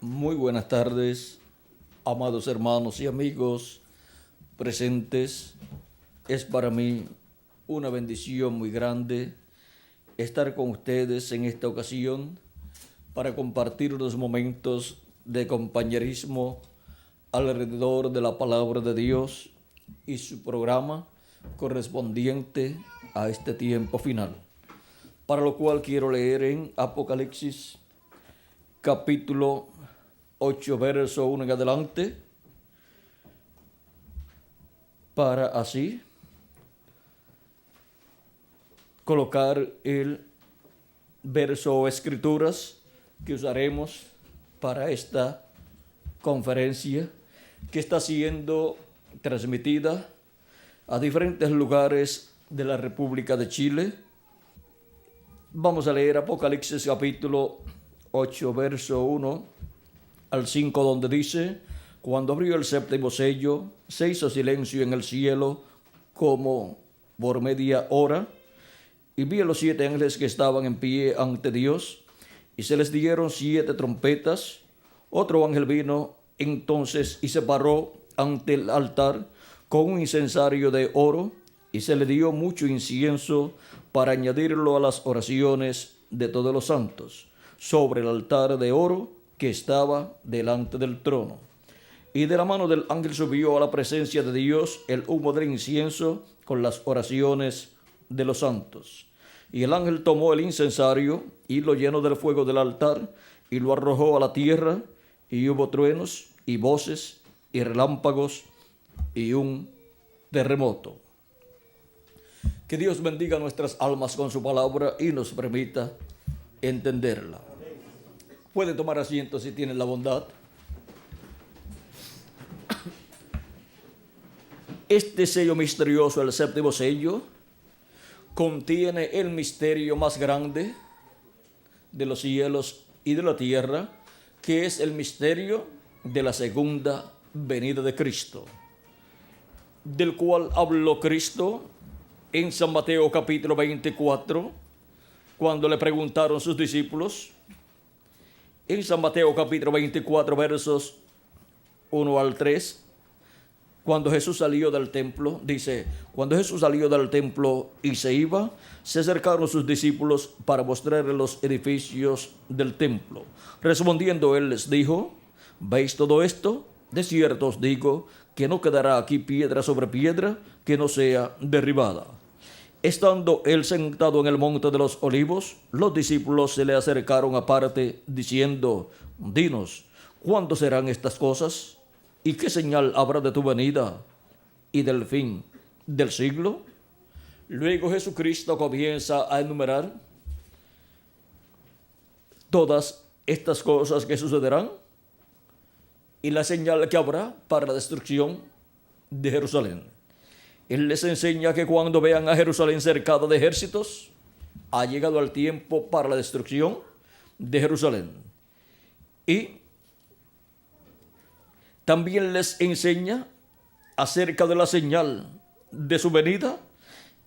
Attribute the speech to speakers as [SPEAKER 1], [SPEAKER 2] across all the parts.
[SPEAKER 1] Muy buenas tardes, amados hermanos y amigos presentes. Es para mí una bendición muy grande estar con ustedes en esta ocasión para compartir unos momentos de compañerismo alrededor de la palabra de Dios y su programa correspondiente a este tiempo final. Para lo cual quiero leer en Apocalipsis capítulo 8, verso 1 en adelante, para así colocar el verso o escrituras que usaremos para esta conferencia que está siendo transmitida a diferentes lugares de la República de Chile. Vamos a leer Apocalipsis capítulo 8, verso 1 al 5, donde dice: cuando abrió el séptimo sello, se hizo silencio en el cielo como por media hora, y vi a los 7 ángeles que estaban en pie ante Dios, y se les dieron 7 trompetas. Otro ángel vino entonces y se paró ante el altar con un incensario de oro, y se le dio mucho incienso para añadirlo a las oraciones de todos los santos, sobre el altar de oro que estaba delante del trono. Y de la mano del ángel subió a la presencia de Dios el humo del incienso con las oraciones de los santos. Y el ángel tomó el incensario y lo llenó del fuego del altar y lo arrojó a la tierra, y hubo truenos y voces y relámpagos y un terremoto. Que Dios bendiga nuestras almas con su palabra y nos permita entenderla. Pueden tomar asiento si tienen la bondad. Este sello misterioso, el séptimo sello, contiene el misterio más grande de los cielos y de la tierra, que es el misterio de la segunda venida de Cristo, del cual habló Cristo en San Mateo capítulo 24, cuando le preguntaron sus discípulos. En San Mateo capítulo 24, versos 1 al 3, cuando Jesús salió del templo, dice: cuando Jesús salió del templo y se iba, se acercaron sus discípulos para mostrarle los edificios del templo. Respondiendo él les dijo: ¿veis todo esto? De cierto os digo que no quedará aquí piedra sobre piedra que no sea derribada. Estando él sentado en el monte de los olivos, los discípulos se le acercaron aparte, diciendo: dinos, ¿cuándo serán estas cosas? ¿Y qué señal habrá de tu venida y del fin del siglo? Luego Jesucristo comienza a enumerar todas estas cosas que sucederán y la señal que habrá para la destrucción de Jerusalén. Él les enseña que cuando vean a Jerusalén cercada de ejércitos, ha llegado el tiempo para la destrucción de Jerusalén. Y también les enseña acerca de la señal de su venida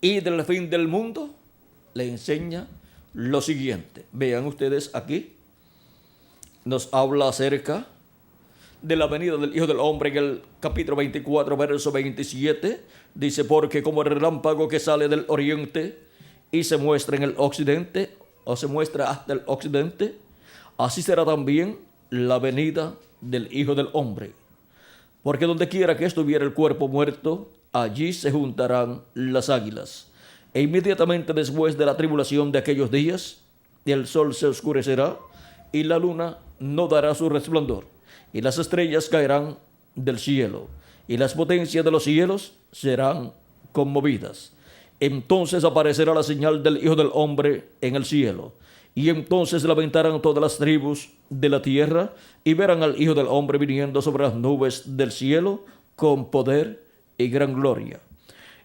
[SPEAKER 1] y del fin del mundo. Le enseña lo siguiente. Vean ustedes aquí, nos habla acerca de la venida del Hijo del Hombre en el capítulo 24, verso 27. Dice: porque como el relámpago que sale del oriente y se muestra en el occidente, o se muestra hasta el occidente, así será también la venida del Hijo del Hombre. Porque donde quiera que estuviera el cuerpo muerto, allí se juntarán las águilas. E inmediatamente después de la tribulación de aquellos días, el sol se oscurecerá y la luna no dará su resplandor, y las estrellas caerán del cielo, y las potencias de los cielos serán conmovidas. Entonces aparecerá la señal del Hijo del Hombre en el cielo, y entonces lamentarán todas las tribus de la tierra, y verán al Hijo del Hombre viniendo sobre las nubes del cielo con poder y gran gloria.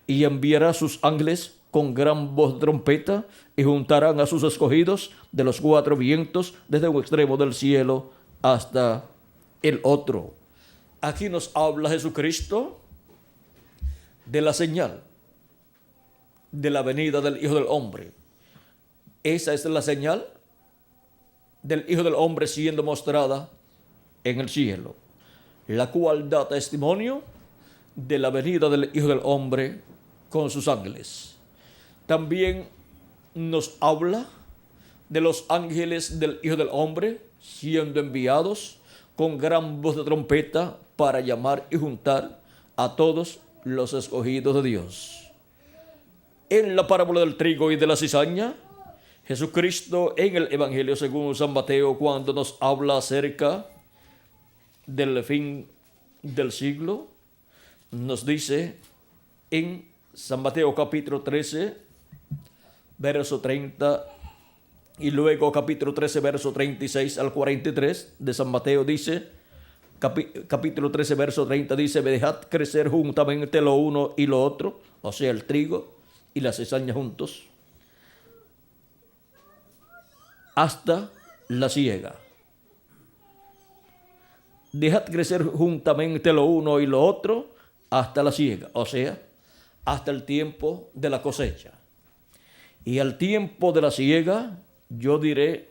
[SPEAKER 1] Y enviará sus ángeles con gran voz de trompeta, y juntarán a sus escogidos de los 4 vientos, desde un extremo del cielo hasta el otro. Aquí nos habla Jesucristo de la señal de la venida del Hijo del Hombre. Esa es la señal del Hijo del Hombre siendo mostrada en el cielo, la cual da testimonio de la venida del Hijo del Hombre con sus ángeles. También nos habla de los ángeles del Hijo del Hombre siendo enviados con gran voz de trompeta para llamar y juntar a todos los escogidos de Dios. En la parábola del trigo y de la cizaña, Jesucristo en el Evangelio según San Mateo, cuando nos habla acerca del fin del siglo, nos dice en San Mateo capítulo 13, verso 30, y luego capítulo 13, verso 36 al 43 de San Mateo dice, capítulo 13, verso 30 dice, dejad crecer juntamente lo uno y lo otro, o sea, el trigo y la cizaña juntos, hasta la siega. Dejad crecer juntamente lo uno y lo otro hasta la siega, o sea, hasta el tiempo de la cosecha. Y al tiempo de la siega, yo diré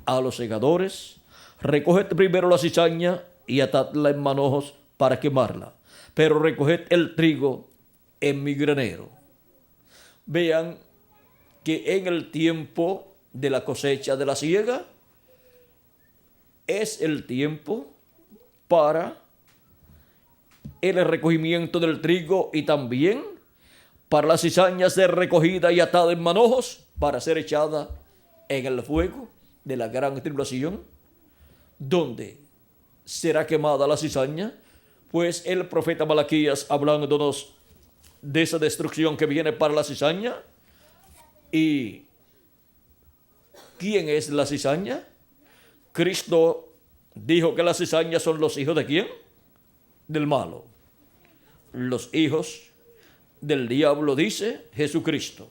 [SPEAKER 1] a los segadores, recoged primero la cizaña y atadla en manojos para quemarla, pero recoged el trigo en mi granero. Vean que en el tiempo de la cosecha de la siega es el tiempo para el recogimiento del trigo y también para la cizaña ser recogida y atada en manojos para ser echada en el fuego de la gran tribulación, donde será quemada la cizaña, pues el profeta Malaquías, hablándonos de esa destrucción que viene para la cizaña. ¿Y quién es la cizaña? Cristo dijo que la cizaña son los hijos ¿de quién? Del malo. Los hijos del diablo, dice Jesucristo.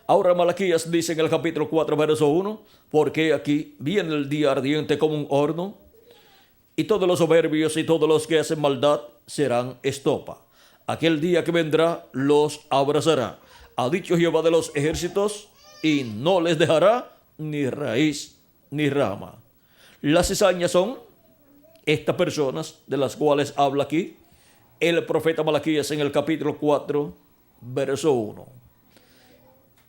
[SPEAKER 1] Ahora Malaquías dice en el capítulo 4, verso 1, porque aquí viene el día ardiente como un horno, y todos los soberbios y todos los que hacen maldad serán estopa. Aquel día que vendrá los abrazará, ha dicho Jehová de los ejércitos, y no les dejará ni raíz ni rama. Las cizañas son estas personas de las cuales habla aquí el profeta Malaquías en el capítulo 4, verso 1.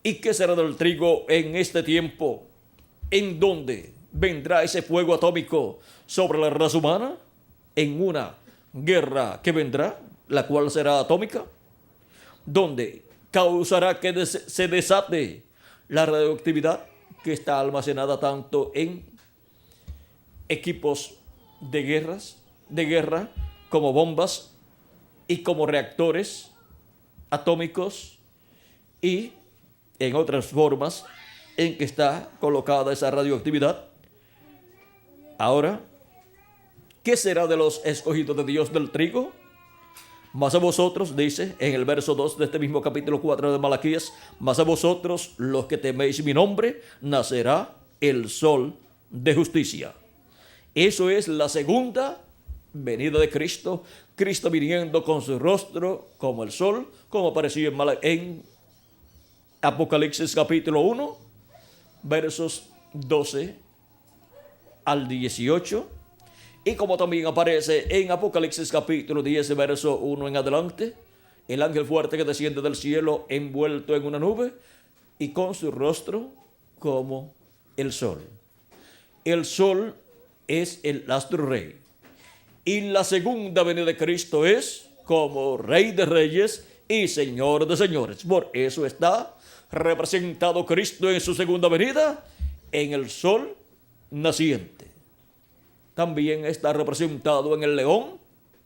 [SPEAKER 1] ¿Y qué será del trigo en este tiempo en donde vendrá ese fuego atómico sobre la raza humana? En una guerra que vendrá, la cual será atómica, donde causará que se desate la radioactividad que está almacenada tanto en equipos de guerra como bombas y como reactores atómicos y en otras formas en que está colocada esa radioactividad. Ahora, ¿qué será de los escogidos de Dios del trigo? Mas a vosotros, dice en el verso 2 de este mismo capítulo 4 de Malaquías, mas a vosotros, los que teméis mi nombre, nacerá el sol de justicia. Eso es la segunda venida de Cristo, Cristo viniendo con su rostro como el sol, como apareció en Apocalipsis capítulo 1, versos 12 al 18, y como también aparece en Apocalipsis capítulo 10, verso 1 en adelante, el ángel fuerte que desciende del cielo envuelto en una nube y con su rostro como el sol. El sol es el astro rey. Y la segunda venida de Cristo es como Rey de Reyes y Señor de Señores. Por eso está representado Cristo en su segunda venida en el sol naciente. También está representado en el león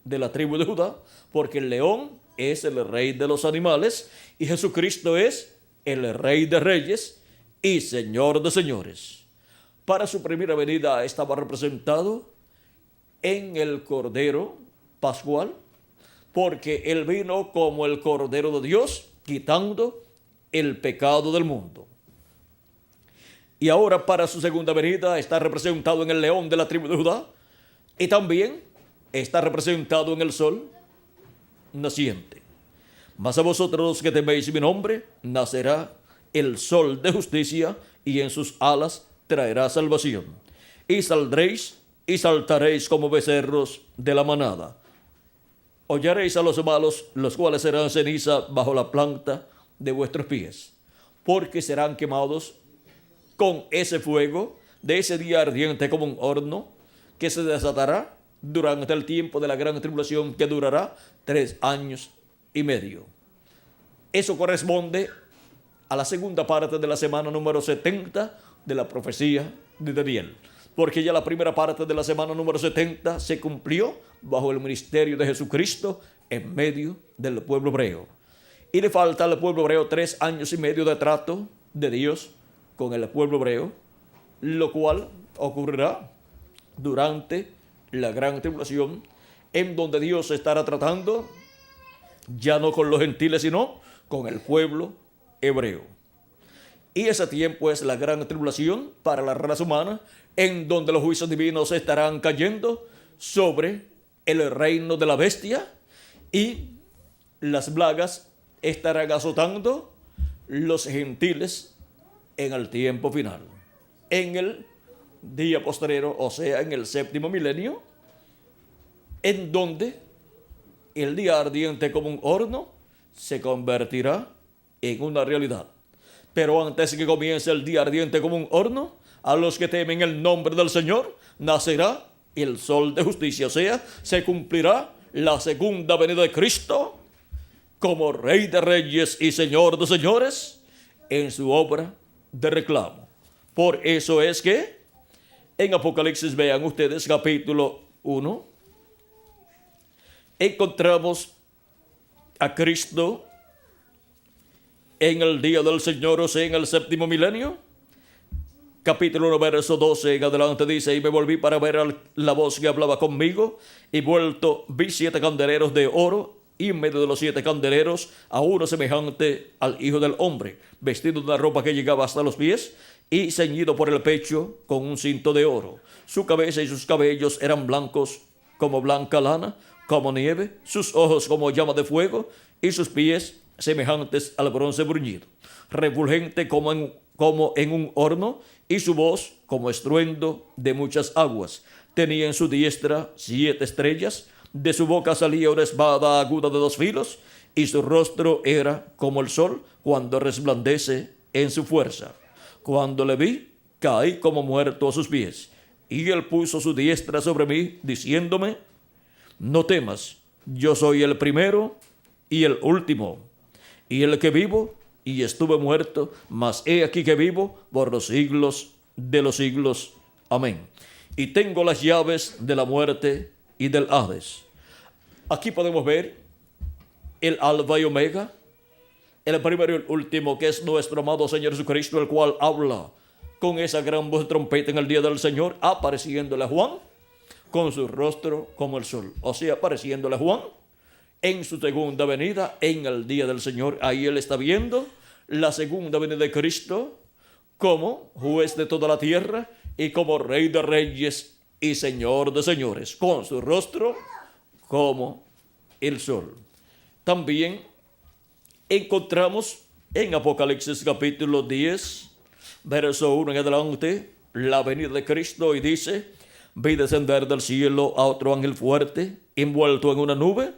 [SPEAKER 1] de la tribu de Judá, porque el león es el rey de los animales y Jesucristo es el Rey de Reyes y Señor de Señores. Para su primera venida estaba representado en el Cordero Pascual, porque él vino como el Cordero de Dios, quitando el pecado del mundo. Y ahora para su segunda venida está representado en el león de la tribu de Judá y también está representado en el sol naciente. Mas a vosotros los que teméis mi nombre, nacerá el sol de justicia y en sus alas traerá salvación. Y saldréis y saltaréis como becerros de la manada. Hollaréis a los malos, los cuales serán ceniza bajo la planta de vuestros pies, porque serán quemados con ese fuego de ese día ardiente como un horno, que se desatará durante el tiempo de la gran tribulación, que durará 3 años y medio. Eso corresponde a la segunda parte de la semana número 70 de la profecía de Daniel, porque ya la primera parte de la semana número 70 se cumplió bajo el ministerio de Jesucristo en medio del pueblo hebreo. Y le falta al pueblo hebreo 3 años y medio de trato de Dios con el pueblo hebreo, lo cual ocurrirá durante la gran tribulación, en donde Dios estará tratando ya no con los gentiles, sino con el pueblo hebreo. Y ese tiempo es la gran tribulación para la raza humana, en donde los juicios divinos estarán cayendo sobre el reino de la bestia y las plagas estarán azotando los gentiles en el tiempo final. En el día postrero, o sea, en el séptimo milenio, en donde el día ardiente como un horno se convertirá en una realidad. Pero antes que comience el día ardiente como un horno, a los que temen el nombre del Señor, nacerá el sol de justicia, o sea, se cumplirá la segunda venida de Cristo como Rey de Reyes y Señor de Señores en su obra de reclamo. Por eso es que en Apocalipsis, vean ustedes, capítulo 1, encontramos a Cristo en el día del Señor, o sea, en el séptimo milenio. Capítulo 1, verso 12 en adelante dice: y me volví para ver la voz que hablaba conmigo, y vuelto vi 7 candeleros de oro, y en medio de los 7 candeleros a uno semejante al Hijo del Hombre, vestido de una ropa que llegaba hasta los pies, y ceñido por el pecho con un cinto de oro. Su cabeza y sus cabellos eran blancos como blanca lana, como nieve, sus ojos como llama de fuego, y sus pies semejantes al bronce bruñido, refulgente como en un horno, y su voz como estruendo de muchas aguas. Tenía en su diestra 7 estrellas, de su boca salía una espada aguda de 2 filos, y su rostro era como el sol cuando resplandece en su fuerza. Cuando le vi, caí como muerto a sus pies, y él puso su diestra sobre mí, diciéndome: no temas, yo soy el primero y el último, y el que vivo y estuve muerto, mas he aquí que vivo por los siglos de los siglos. Amén. Y tengo las llaves de la muerte y del Hades. Aquí podemos ver el Alfa y Omega, el primero y el último, que es nuestro amado Señor Jesucristo, el cual habla con esa gran voz de trompeta en el día del Señor, apareciéndole a Juan con su rostro como el sol. O sea, apareciéndole a Juan en su segunda venida, en el día del Señor. Ahí él está viendo la segunda venida de Cristo como juez de toda la tierra y como Rey de Reyes y Señor de Señores, con su rostro como el sol. También encontramos en Apocalipsis capítulo 10, verso 1 en adelante, la venida de Cristo, y dice: vi descender del cielo a otro ángel fuerte, envuelto en una nube,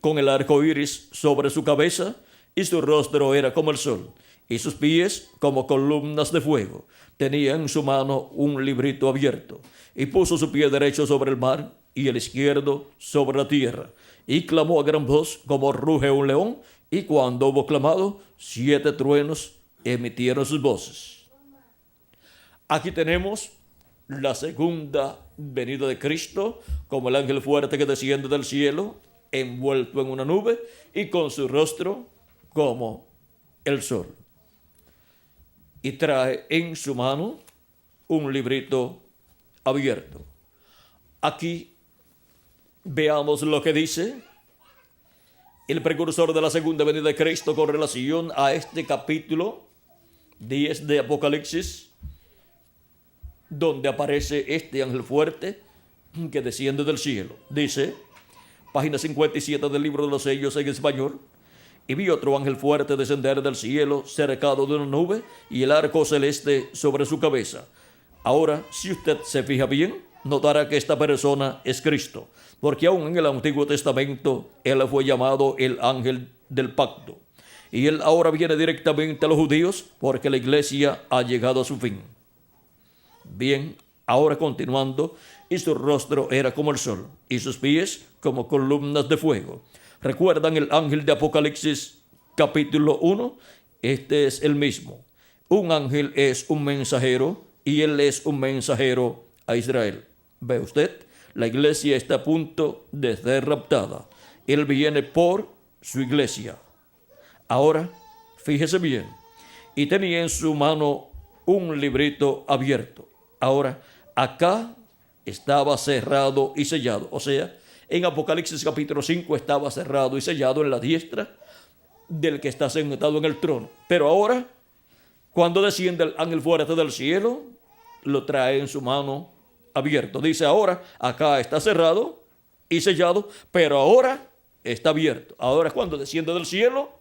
[SPEAKER 1] con el arco iris sobre su cabeza, y su rostro era como el sol, y sus pies como columnas de fuego. Tenía en su mano un librito abierto, y puso su pie derecho sobre el mar, y el izquierdo sobre la tierra, y clamó a gran voz como ruge un león, y cuando hubo clamado, 7 truenos emitieron sus voces. Aquí tenemos la segunda venida de Cristo, como el ángel fuerte que desciende del cielo, envuelto en una nube y con su rostro como el sol. Y trae en su mano un librito abierto. Aquí veamos lo que dice el precursor de la segunda venida de Cristo con relación a este capítulo 10 de Apocalipsis, donde aparece este ángel fuerte que desciende del cielo. Dice, página 57 del libro de los sellos en español: y vi otro ángel fuerte descender del cielo, cercado de una nube, y el arco celeste sobre su cabeza. Ahora, si usted se fija bien, notará que esta persona es Cristo, porque aún en el Antiguo Testamento Él fue llamado el ángel del pacto. Y Él ahora viene directamente a los judíos porque la iglesia ha llegado a su fin. Bien, ahora continuando, y su rostro era como el sol, y sus pies como columnas de fuego. ¿Recuerdan el ángel de Apocalipsis capítulo 1? Este es el mismo. Un ángel es un mensajero, y él es un mensajero a Israel. ¿Ve usted? La iglesia está a punto de ser raptada. Él viene por su iglesia. Ahora, fíjese bien. Y tenía en su mano un librito abierto. Ahora, acá estaba cerrado y sellado. O sea, en Apocalipsis capítulo 5 estaba cerrado y sellado en la diestra del que está sentado en el trono. Pero ahora, cuando desciende el ángel fuerte del cielo, lo trae en su mano abierto. Dice ahora, acá está cerrado y sellado, pero ahora está abierto. Ahora cuando desciende del cielo,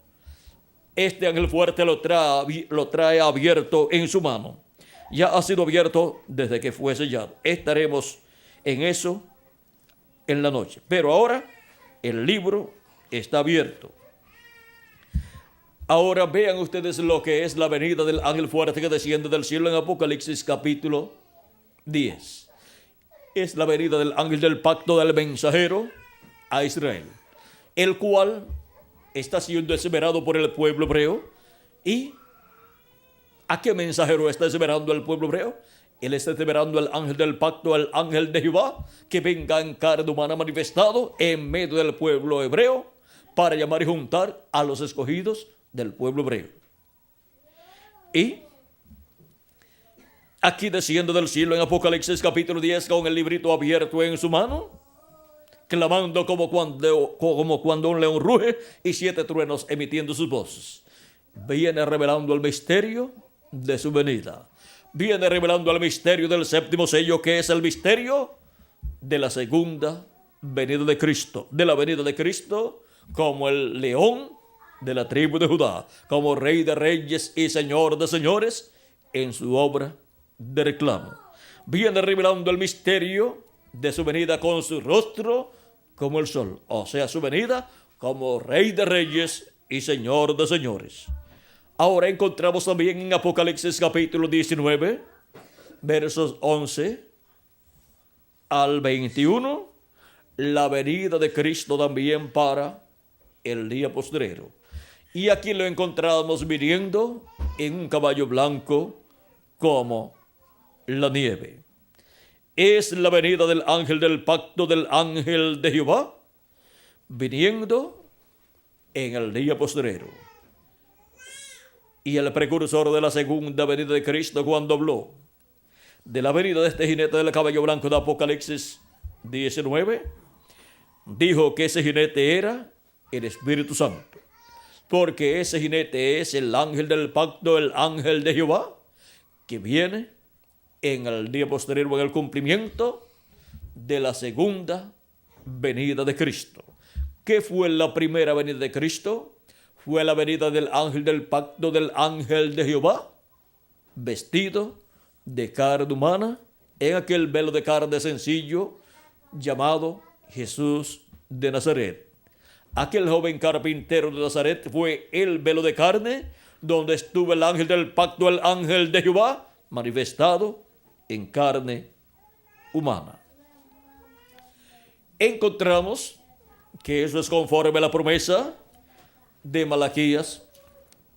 [SPEAKER 1] este ángel fuerte lo trae abierto en su mano. Ya ha sido abierto desde que fue sellado. Estaremos en eso en la noche. Pero ahora el libro está abierto. Ahora vean ustedes lo que es la venida del ángel fuerte que desciende del cielo en Apocalipsis capítulo 10. Es la venida del ángel del pacto del mensajero a Israel, el cual está siendo esperado por el pueblo hebreo. ¿Y a qué mensajero está esperando el pueblo hebreo? Él está esperando al ángel del pacto, al ángel de Jehová, que venga en carne humana manifestado en medio del pueblo hebreo para llamar y juntar a los escogidos del pueblo hebreo. Y aquí desciende del cielo en Apocalipsis capítulo 10 con el librito abierto en su mano, clamando como cuando un león ruge y 7 truenos emitiendo sus voces. Viene revelando el misterio de su venida. Viene revelando el misterio del séptimo sello, que es el misterio de la segunda venida de Cristo. De la venida de Cristo como el león de la tribu de Judá, como rey de reyes y señor de señores en su obra de reclamo. Viene revelando el misterio de su venida con su rostro como el sol, o sea, su venida como rey de reyes y señor de señores. Ahora encontramos también en Apocalipsis capítulo 19, versos 11 al 21, la venida de Cristo también para el día postrero. Y aquí lo encontramos viniendo en un caballo blanco como la nieve. Es la venida del ángel del pacto, del ángel de Jehová, viniendo en el día postrero. Y el precursor de la segunda venida de Cristo, cuando habló de la venida de este jinete del caballo blanco de Apocalipsis 19, dijo que ese jinete era el Espíritu Santo, porque ese jinete es el ángel del pacto, el ángel de Jehová, que viene en el día posterior, en el cumplimiento de la segunda venida de Cristo. ¿Qué fue la primera venida de Cristo? Fue la venida del ángel del pacto, del ángel de Jehová, vestido de carne humana, en aquel velo de carne sencillo llamado Jesús de Nazaret. Aquel joven carpintero de Nazaret fue el velo de carne donde estuvo el ángel del pacto, el ángel de Jehová, manifestado en carne humana. Encontramos que eso es conforme a la promesa de Malaquías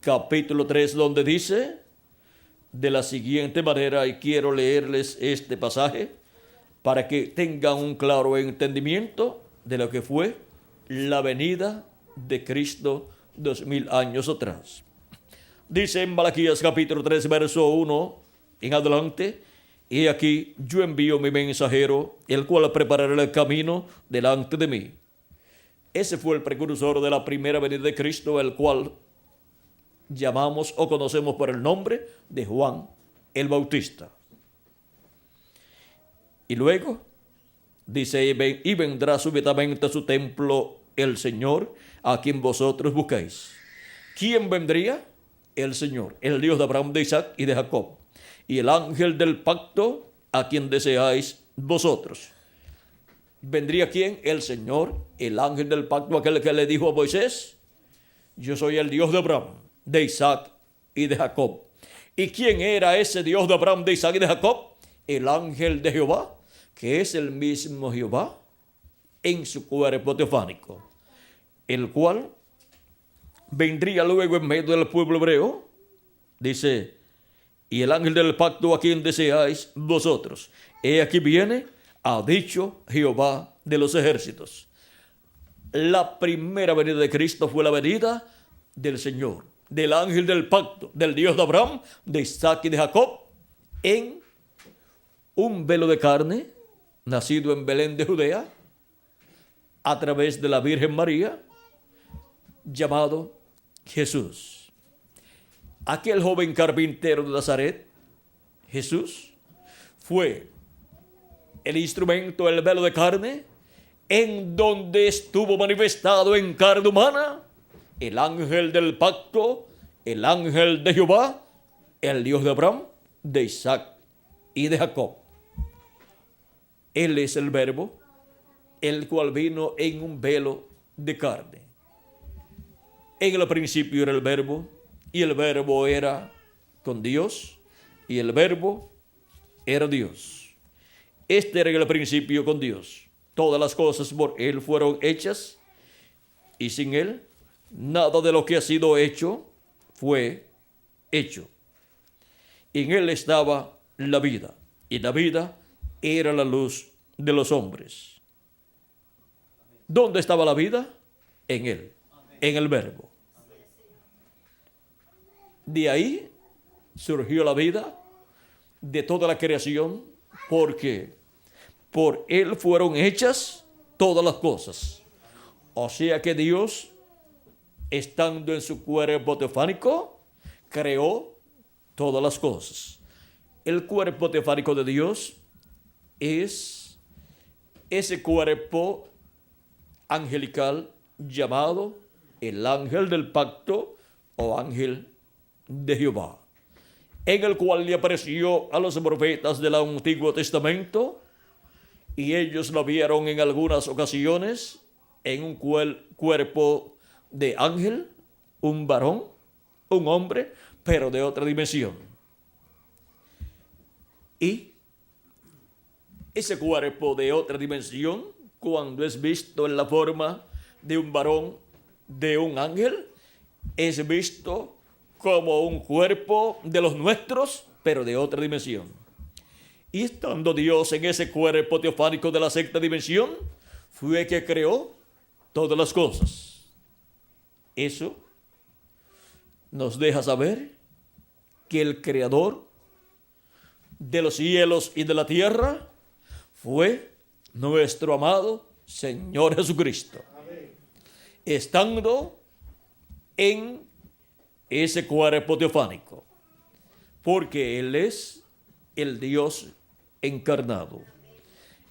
[SPEAKER 1] capítulo 3, donde dice de la siguiente manera, y quiero leerles este pasaje para que tengan un claro entendimiento de lo que fue la venida de Cristo 2000 años atrás. Dice en Malaquías capítulo 3, verso 1 en adelante: y aquí yo envío mi mensajero, el cual preparará el camino delante de mí. Ese fue el precursor de la primera venida de Cristo, el cual llamamos o conocemos por el nombre de Juan el Bautista. Y luego dice: y vendrá súbitamente a su templo el Señor, a quien vosotros buscáis. ¿Quién vendría? El Señor, el Dios de Abraham, de Isaac y de Jacob. Y el ángel del pacto, a quien deseáis vosotros. ¿Vendría quién? El Señor, el ángel del pacto, aquel que le dijo a Moisés: yo soy el Dios de Abraham, de Isaac y de Jacob. ¿Y quién era ese Dios de Abraham, de Isaac y de Jacob? El ángel de Jehová, que es el mismo Jehová en su cuerpo teofánico, el cual vendría luego en medio del pueblo hebreo. Dice: y el ángel del pacto a quien deseáis vosotros, he aquí viene, ha dicho Jehová de los ejércitos. La primera venida de Cristo fue la venida del Señor, del ángel del pacto, del Dios de Abraham, de Isaac y de Jacob, en un velo de carne, nacido en Belén de Judea, a través de la Virgen María, llamado Jesús. Aquel joven carpintero de Nazaret, Jesús, fue el instrumento, el velo de carne, en donde estuvo manifestado en carne humana el ángel del pacto, el ángel de Jehová, el Dios de Abraham, de Isaac y de Jacob. Él es el Verbo, el cual vino en un velo de carne. En el principio era el Verbo, y el Verbo era con Dios, y el Verbo era Dios. Este era en el principio con Dios. Todas las cosas por Él fueron hechas, y sin Él nada de lo que ha sido hecho fue hecho. En Él estaba la vida, y la vida era la luz de los hombres. ¿Dónde estaba la vida? En Él, en el Verbo. De ahí surgió la vida de toda la creación, porque por Él fueron hechas todas las cosas. O sea que Dios, estando en su cuerpo teofánico, creó todas las cosas. El cuerpo teofánico de Dios es ese cuerpo angelical llamado el ángel del pacto o ángel de Jehová, en el cual le apareció a los profetas del Antiguo Testamento, y ellos lo vieron en algunas ocasiones en un cuerpo de ángel, un varón, un hombre, pero de otra dimensión. Y ese cuerpo de otra dimensión, cuando es visto en la forma de un varón, de un ángel, es visto como un cuerpo de los nuestros, pero de otra dimensión. Y estando Dios en ese cuerpo teofánico de la sexta dimensión, fue que creó todas las cosas. Eso nos deja saber que el creador de los cielos y de la tierra fue nuestro amado Señor Jesucristo. Estando en ese cuerpo teofánico, porque Él es el Dios encarnado.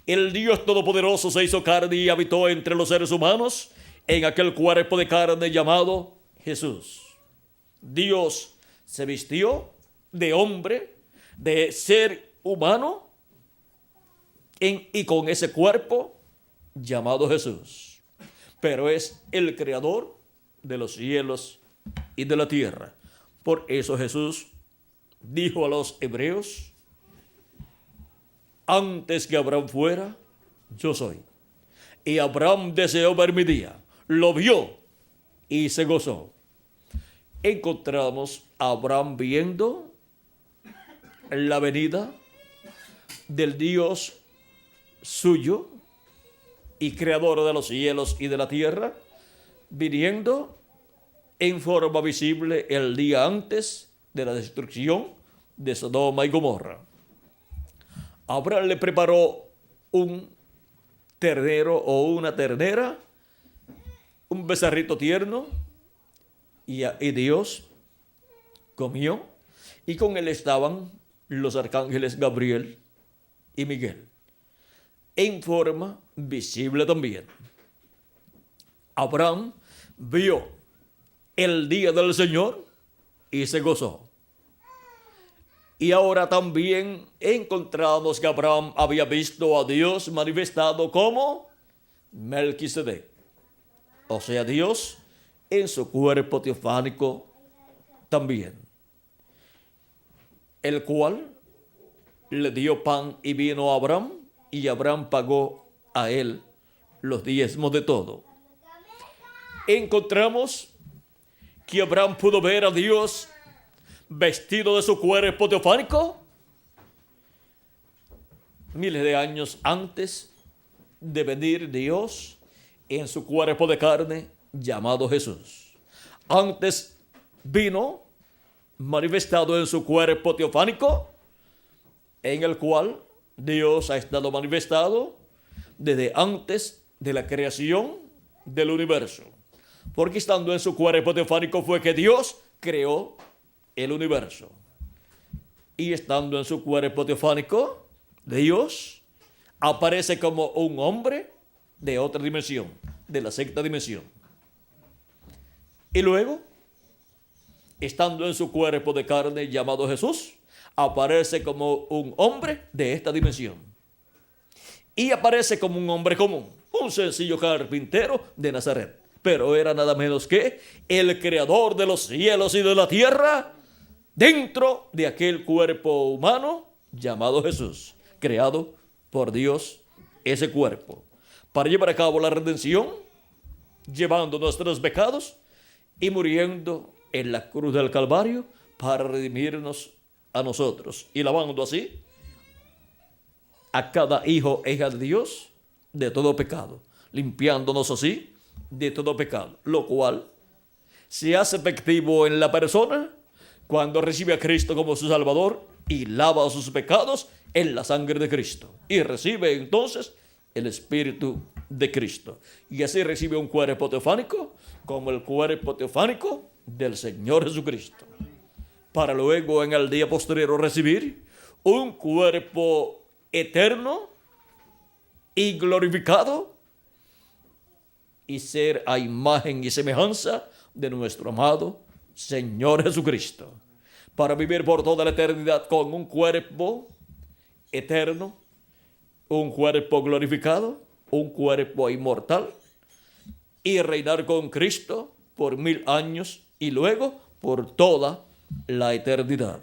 [SPEAKER 1] El Dios Todopoderoso se hizo carne y habitó entre los seres humanos en aquel cuerpo de carne llamado Jesús. Dios se vistió de hombre, de ser humano, y con ese cuerpo llamado Jesús. Pero es el creador de los cielos y de la tierra. Por eso Jesús dijo a los hebreos: antes que Abraham fuera, yo soy. Y Abraham deseó ver mi día, lo vio y se gozó. Encontramos a Abraham viendo la venida del Dios suyo y creador de los cielos y de la tierra, viniendo en forma visible el día antes de la destrucción de Sodoma y Gomorra. Abraham le preparó un ternero o una ternera, un becerrito tierno, y Dios comió, y con él estaban los arcángeles Gabriel y Miguel, en forma visible también. Abraham vio el día del Señor y se gozó. Y ahora también encontramos que Abraham había visto a Dios manifestado como Melquisedec. O sea, Dios en su cuerpo teofánico también, el cual le dio pan y vino a Abraham, y Abraham pagó a él los diezmos de todo. Encontramos que Abraham pudo ver a Dios vestido de su cuerpo teofánico miles de años antes de venir Dios en su cuerpo de carne llamado Jesús. Antes vino manifestado en su cuerpo teofánico, en el cual Dios ha estado manifestado desde antes de la creación del universo. Porque estando en su cuerpo teofánico fue que Dios creó el universo. Y estando en su cuerpo teofánico, Dios aparece como un hombre de otra dimensión, de la sexta dimensión. Y luego, estando en su cuerpo de carne llamado Jesús, aparece como un hombre de esta dimensión. Y aparece como un hombre común, un sencillo carpintero de Nazaret. Pero era nada menos que el creador de los cielos y de la tierra dentro de aquel cuerpo humano llamado Jesús, creado por Dios, ese cuerpo, para llevar a cabo la redención, llevando nuestros pecados y muriendo en la cruz del Calvario para redimirnos a nosotros y lavando así a cada hijo e hija de Dios de todo pecado, limpiándonos así de todo pecado, lo cual se hace efectivo en la persona cuando recibe a Cristo como su Salvador y lava sus pecados en la sangre de Cristo y recibe entonces el Espíritu de Cristo, y así recibe un cuerpo teofánico como el cuerpo teofánico del Señor Jesucristo, para luego en el día posterior recibir un cuerpo eterno y glorificado y ser a imagen y semejanza de nuestro amado Señor Jesucristo, para vivir por toda la eternidad con un cuerpo eterno, un cuerpo glorificado, un cuerpo inmortal, y reinar con Cristo por 1000 años y luego por toda la eternidad.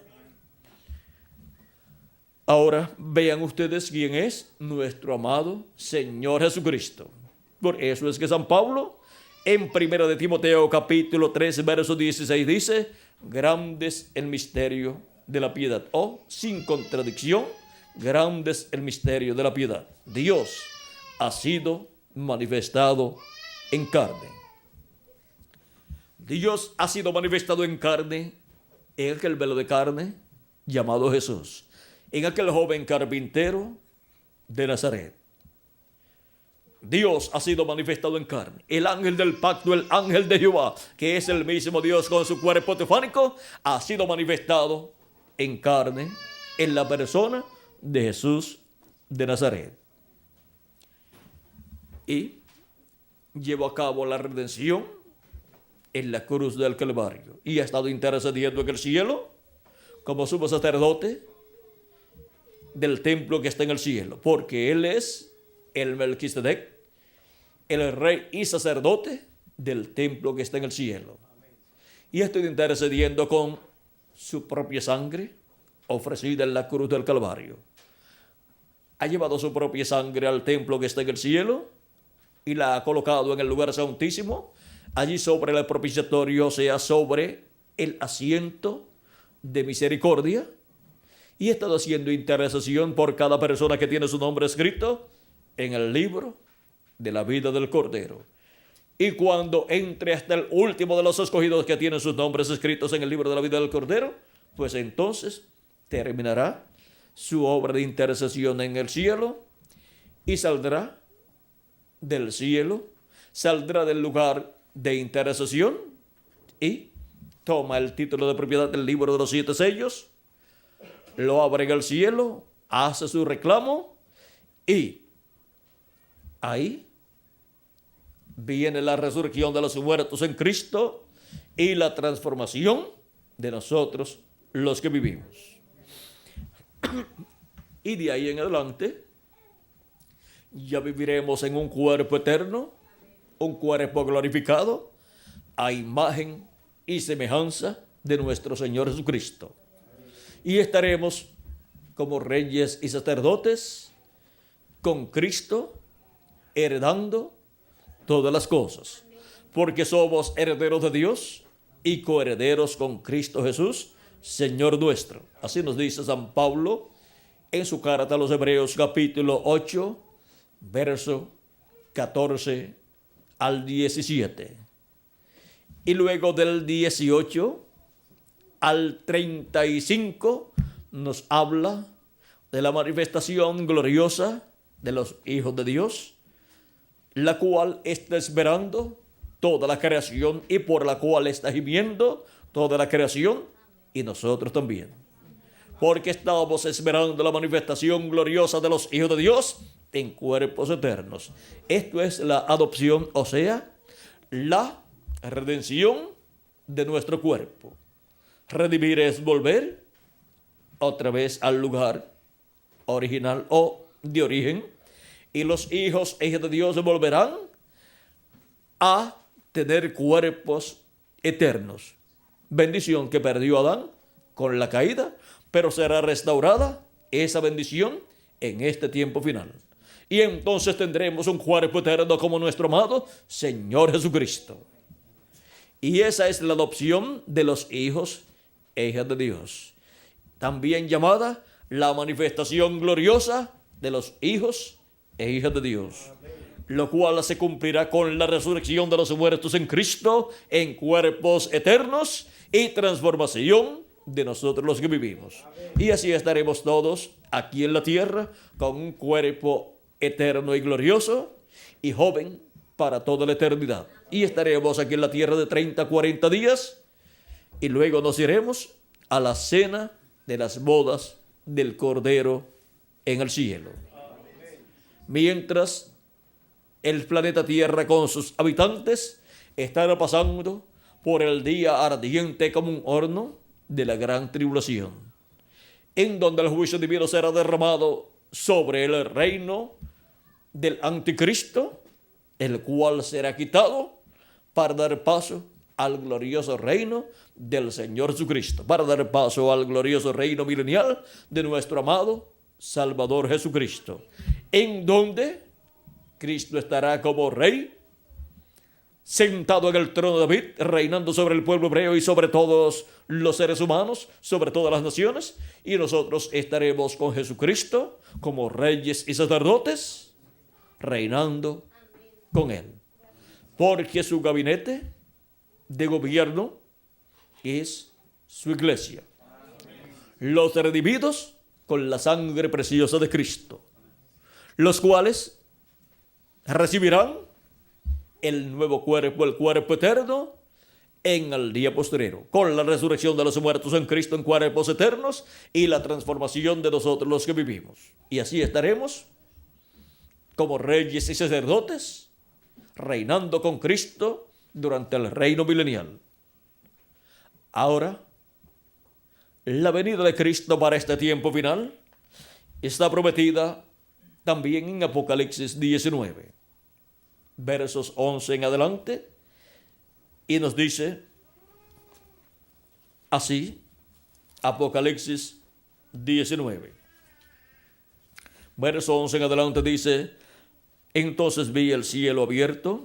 [SPEAKER 1] Ahora vean ustedes quién es nuestro amado Señor Jesucristo. Por eso es que San Pablo en 1 de Timoteo capítulo 3 verso 16 dice: grande es el misterio de la piedad, o sin contradicción, grande es el misterio de la piedad. Dios ha sido manifestado en carne. Dios ha sido manifestado en carne en aquel velo de carne llamado Jesús, en aquel joven carpintero de Nazaret. Dios ha sido manifestado en carne. El ángel del pacto, el ángel de Jehová, que es el mismo Dios con su cuerpo teofánico, ha sido manifestado en carne en la persona de Jesús de Nazaret. Y llevó a cabo la redención en la cruz del Calvario. Y ha estado intercediendo en el cielo como sumo sacerdote del templo que está en el cielo, porque Él es el Melquisedec, el rey y sacerdote del templo que está en el cielo. Y estoy intercediendo con su propia sangre ofrecida en la cruz del Calvario. Ha llevado su propia sangre al templo que está en el cielo y la ha colocado en el lugar santísimo, allí sobre el propiciatorio, o sea, sobre el asiento de misericordia, y ha estado haciendo intercesión por cada persona que tiene su nombre escrito en el libro de la vida del Cordero. Y cuando entre hasta el último de los escogidos que tienen sus nombres escritos en el libro de la vida del Cordero, pues entonces terminará su obra de intercesión en el cielo y saldrá del cielo, saldrá del lugar de intercesión y toma el título de propiedad del libro de los 7 sellos, lo abre en el cielo, hace su reclamo y ahí viene la resurrección de los muertos en Cristo y la transformación de nosotros los que vivimos. Y de ahí en adelante ya viviremos en un cuerpo eterno, un cuerpo glorificado, a imagen y semejanza de nuestro Señor Jesucristo. Y estaremos como reyes y sacerdotes con Cristo, heredando todas las cosas, porque somos herederos de Dios y coherederos con Cristo Jesús, Señor nuestro. Así nos dice San Pablo en su carta a los Hebreos, capítulo 8, verso 14 al 17. Y luego del 18 al 35 nos habla de la manifestación gloriosa de los hijos de Dios, la cual está esperando toda la creación y por la cual está gimiendo toda la creación y nosotros también. Porque estamos esperando la manifestación gloriosa de los hijos de Dios en cuerpos eternos. Esto es la adopción, o sea, la redención de nuestro cuerpo. Redimir es volver otra vez al lugar original o de origen, y los hijos e hijas de Dios volverán a tener cuerpos eternos. Bendición que perdió Adán con la caída, pero será restaurada esa bendición en este tiempo final. Y entonces tendremos un cuerpo eterno como nuestro amado Señor Jesucristo. Y esa es la adopción de los hijos e hijas de Dios, también llamada la manifestación gloriosa de los hijos e hijas de Dios, lo cual se cumplirá con la resurrección de los muertos en Cristo en cuerpos eternos y transformación de nosotros los que vivimos. Y así estaremos todos aquí en la tierra con un cuerpo eterno y glorioso y joven para toda la eternidad. Y estaremos aquí en la tierra de 30 a 40 días y luego nos iremos a la cena de las bodas del Cordero en el cielo. Mientras el planeta Tierra con sus habitantes estará pasando por el día ardiente como un horno de la gran tribulación, en donde el juicio divino será derramado sobre el reino del anticristo, el cual será quitado para dar paso al glorioso reino del Señor Jesucristo, para dar paso al glorioso reino milenial de nuestro amado Salvador Jesucristo, en donde Cristo estará como rey, sentado en el trono de David, reinando sobre el pueblo hebreo y sobre todos los seres humanos, sobre todas las naciones, y nosotros estaremos con Jesucristo como reyes y sacerdotes, reinando con Él, porque su gabinete de gobierno es su iglesia. Los redimidos con la sangre preciosa de Cristo, los cuales recibirán el nuevo cuerpo, el cuerpo eterno, en el día postrero, con la resurrección de los muertos en Cristo en cuerpos eternos y la transformación de nosotros los que vivimos. Y así estaremos como reyes y sacerdotes, reinando con Cristo durante el reino milenial. Ahora, la venida de Cristo para este tiempo final está prometida también en Apocalipsis 19, versos 11 en adelante, y nos dice así, Apocalipsis 19, verso 11 en adelante dice: entonces vi el cielo abierto,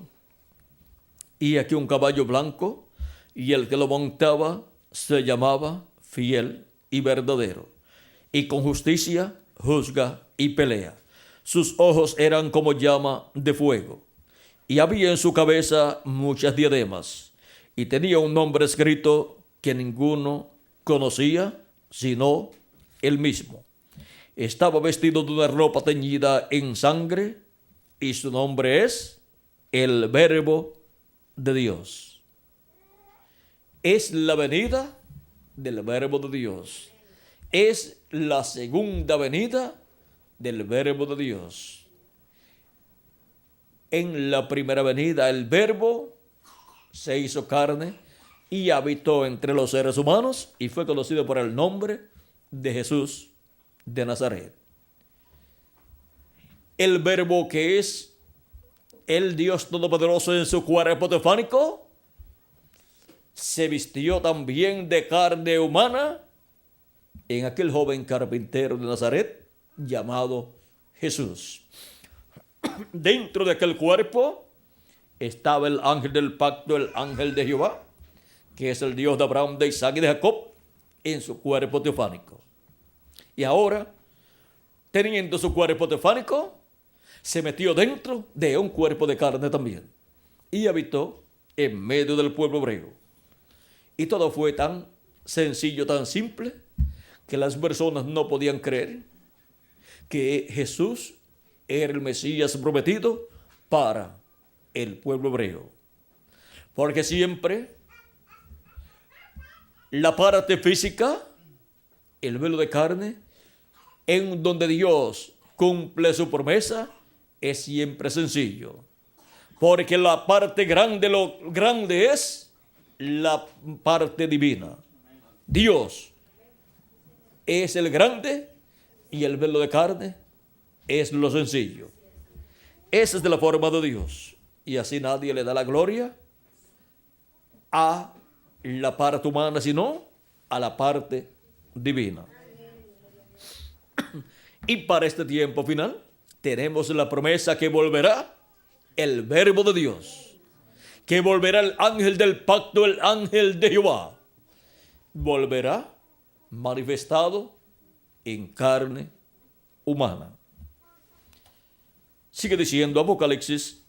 [SPEAKER 1] y aquí un caballo blanco, y el que lo montaba se llamaba Fiel y Verdadero, y con justicia juzga y pelea. Sus ojos eran como llama de fuego, y había en su cabeza muchas diademas, y tenía un nombre escrito que ninguno conocía sino él mismo. Estaba vestido de una ropa teñida en sangre, y su nombre es el Verbo de Dios. Es la venida del Verbo de Dios. Es la segunda venida del Verbo de Dios. En la primera venida el Verbo se hizo carne y habitó entre los seres humanos y fue conocido por el nombre de Jesús de Nazaret. El Verbo, que es el Dios Todopoderoso en su cuerpo teofánico, se vistió también de carne humana en aquel joven carpintero de Nazaret llamado Jesús. Dentro de aquel cuerpo estaba el ángel del pacto, el ángel de Jehová, que es el Dios de Abraham, de Isaac y de Jacob, en su cuerpo teofánico. Y ahora, teniendo su cuerpo teofánico, se metió dentro de un cuerpo de carne también y habitó en medio del pueblo hebreo. Y todo fue tan sencillo, tan simple, que las personas no podían creer que Jesús era el Mesías prometido para el pueblo hebreo. Porque siempre la parte física, el velo de carne, en donde Dios cumple su promesa, es siempre sencillo. Porque la parte grande, lo grande es la parte divina. Dios es el grande y el velo de carne es lo sencillo. Esa es de la forma de Dios. Y así nadie le da la gloria a la parte humana, sino a la parte divina. Y para este tiempo final tenemos la promesa que volverá el Verbo de Dios, que volverá el ángel del pacto, el ángel de Jehová. Volverá manifestado en carne humana. Sigue diciendo Apocalipsis: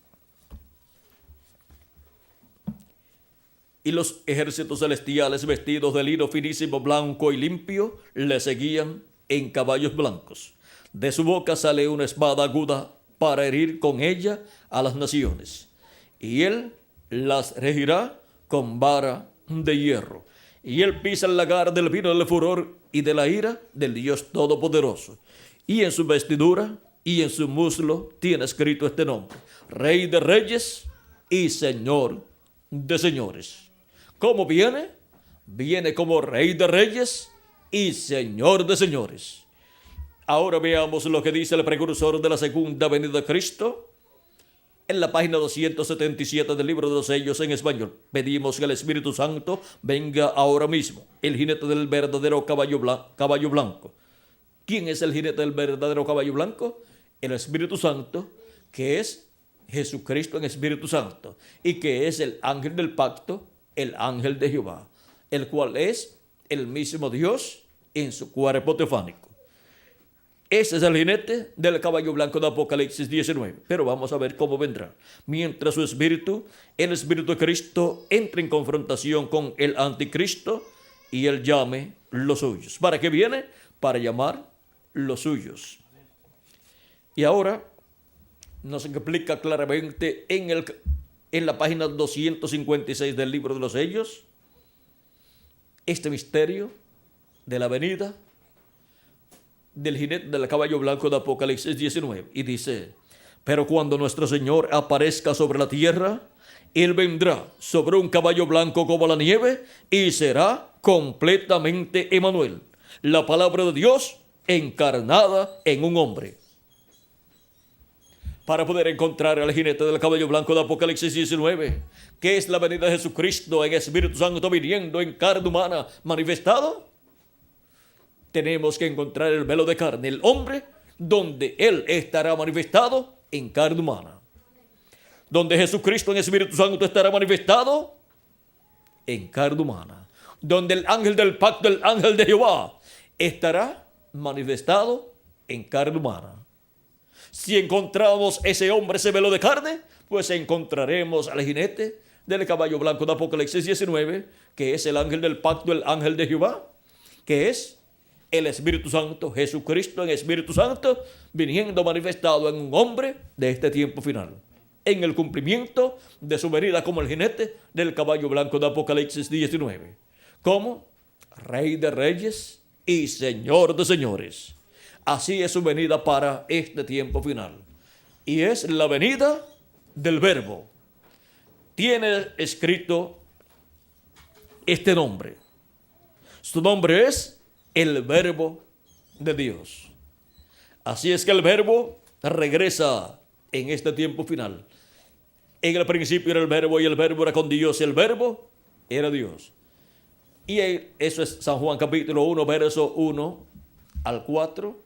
[SPEAKER 1] y los ejércitos celestiales, vestidos de lino finísimo, blanco y limpio, le seguían en caballos blancos. De su boca sale una espada aguda para herir con ella a las naciones. Y él las regirá con vara de hierro. Y él pisa el lagar del vino del furor y de la ira del Dios Todopoderoso. Y en su vestidura y en su muslo tiene escrito este nombre: Rey de Reyes y Señor de Señores. ¿Cómo viene? Viene como Rey de Reyes y Señor de Señores. Ahora veamos lo que dice el precursor de la segunda venida de Cristo en la página 277 del libro de los sellos en español. Pedimos que el Espíritu Santo venga ahora mismo, el jinete del verdadero caballo blanco. ¿Quién es el jinete del verdadero caballo blanco? El Espíritu Santo, que es Jesucristo en Espíritu Santo, y que es el ángel del pacto, el ángel de Jehová, el cual es el mismo Dios en su cuerpo teofánico. Ese es el jinete del caballo blanco de Apocalipsis 19. Pero vamos a ver cómo vendrá. Mientras su espíritu, el Espíritu de Cristo, entre en confrontación con el anticristo y él llame los suyos. ¿Para qué viene? Para llamar los suyos. Y ahora nos explica claramente en la página 256 del libro de los sellos este misterio de la venida del jinete del caballo blanco de Apocalipsis 19. Y dice: pero cuando nuestro Señor aparezca sobre la tierra, Él vendrá sobre un caballo blanco como la nieve y será completamente Emmanuel, la palabra de Dios encarnada en un hombre. Para poder encontrar al jinete del caballo blanco de Apocalipsis 19, que es la venida de Jesucristo en Espíritu Santo viniendo en carne humana manifestado, tenemos que encontrar el velo de carne, el hombre, donde Él estará manifestado en carne humana. Donde Jesucristo en Espíritu Santo estará manifestado en carne humana. Donde el ángel del pacto, el ángel de Jehová, estará manifestado en carne humana. Si encontramos ese hombre, ese velo de carne, pues encontraremos al jinete del caballo blanco de Apocalipsis 19, que es el ángel del pacto, el ángel de Jehová, que es el Espíritu Santo, Jesucristo en Espíritu Santo, viniendo manifestado en un hombre de este tiempo final, en el cumplimiento de su venida como el jinete del caballo blanco de Apocalipsis 19, como Rey de Reyes y Señor de Señores. Así es su venida para este tiempo final. Y es la venida del Verbo. Tiene escrito este nombre. Su nombre es el Verbo de Dios. Así es que el Verbo regresa en este tiempo final. En el principio era el Verbo y el Verbo era con Dios y el Verbo era Dios. Y eso es San Juan capítulo 1, verso 1 al 4.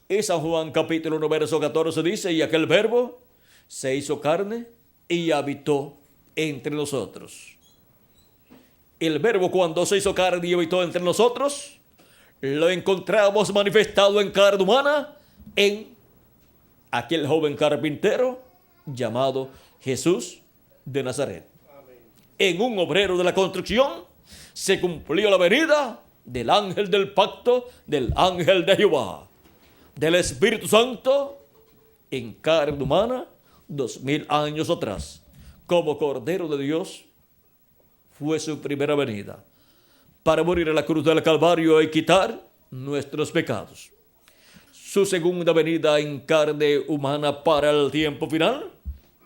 [SPEAKER 1] Y San Juan capítulo 1, verso 14 dice, y aquel Verbo se hizo carne y habitó entre nosotros. El Verbo, cuando se hizo carne y habitó entre nosotros, lo encontramos manifestado en carne humana en aquel joven carpintero llamado Jesús de Nazaret. En un obrero de la construcción se cumplió la venida del ángel del pacto, del ángel de Jehová, del Espíritu Santo en carne humana 2000 años atrás. Como Cordero de Dios fue su primera venida para morir en la cruz del Calvario y quitar nuestros pecados. Su segunda venida en carne humana para el tiempo final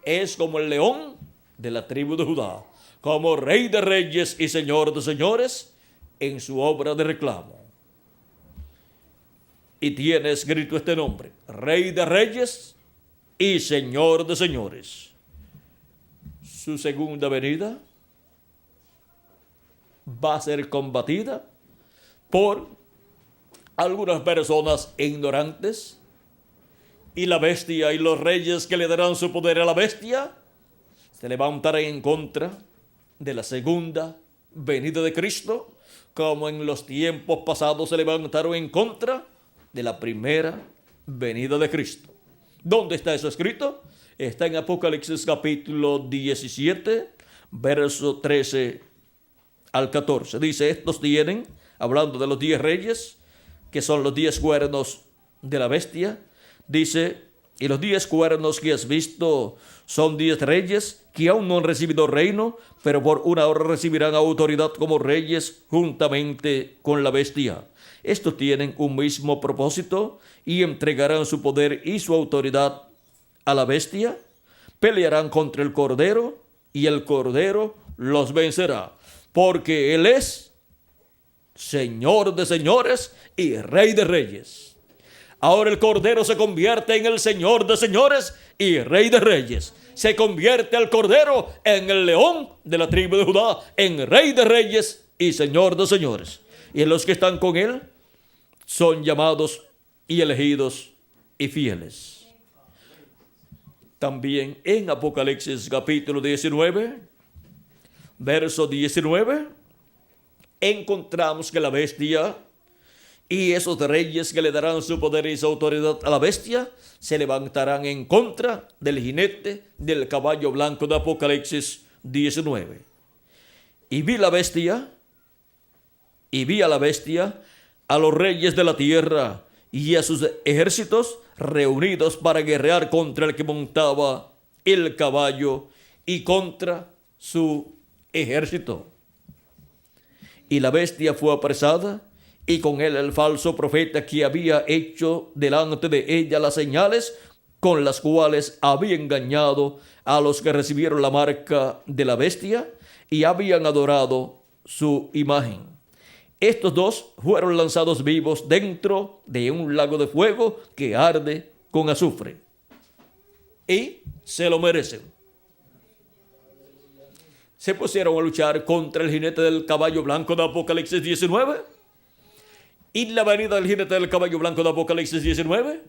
[SPEAKER 1] es como el león de la tribu de Judá, como Rey de Reyes y Señor de Señores en su obra de reclamo. Y tiene escrito este nombre, Rey de Reyes y Señor de Señores. Su segunda venida va a ser combatida por algunas personas ignorantes, y la bestia y los reyes que le darán su poder a la bestia se levantarán en contra de la segunda venida de Cristo, como en los tiempos pasados se levantaron en contra de la primera venida de Cristo. ¿Dónde está eso escrito? Está en Apocalipsis capítulo 17, verso 13 al 14. Dice, estos tienen, hablando de los 10 reyes, que son los 10 cuernos de la bestia, dice, y los 10 cuernos que has visto son 10 reyes que aún no han recibido reino, pero por una hora recibirán autoridad como reyes juntamente con la bestia. Estos tienen un mismo propósito y entregarán su poder y su autoridad a la bestia. Pelearán contra el Cordero y el Cordero los vencerá, porque Él es Señor de señores y Rey de reyes. Ahora el Cordero se convierte en el Señor de señores y Rey de reyes. Se convierte el Cordero en el león de la tribu de Judá, en Rey de reyes y Señor de señores. Y los que están con Él son llamados y elegidos y fieles. También en Apocalipsis capítulo 19, verso 19, encontramos que la bestia y esos reyes que le darán su poder y su autoridad a la bestia se levantarán en contra del jinete del caballo blanco de Apocalipsis 19. Y vi a la bestia, a los reyes de la tierra y a sus ejércitos reunidos para guerrear contra el que montaba el caballo y contra su ejército. Y la bestia fue apresada, y con él el falso profeta que había hecho delante de ella las señales con las cuales había engañado a los que recibieron la marca de la bestia y habían adorado su imagen. Estos dos fueron lanzados vivos dentro de un lago de fuego que arde con azufre. Y se lo merecen. Se pusieron a luchar contra el jinete del caballo blanco de Apocalipsis 19. Y la venida del jinete del caballo blanco de Apocalipsis 19,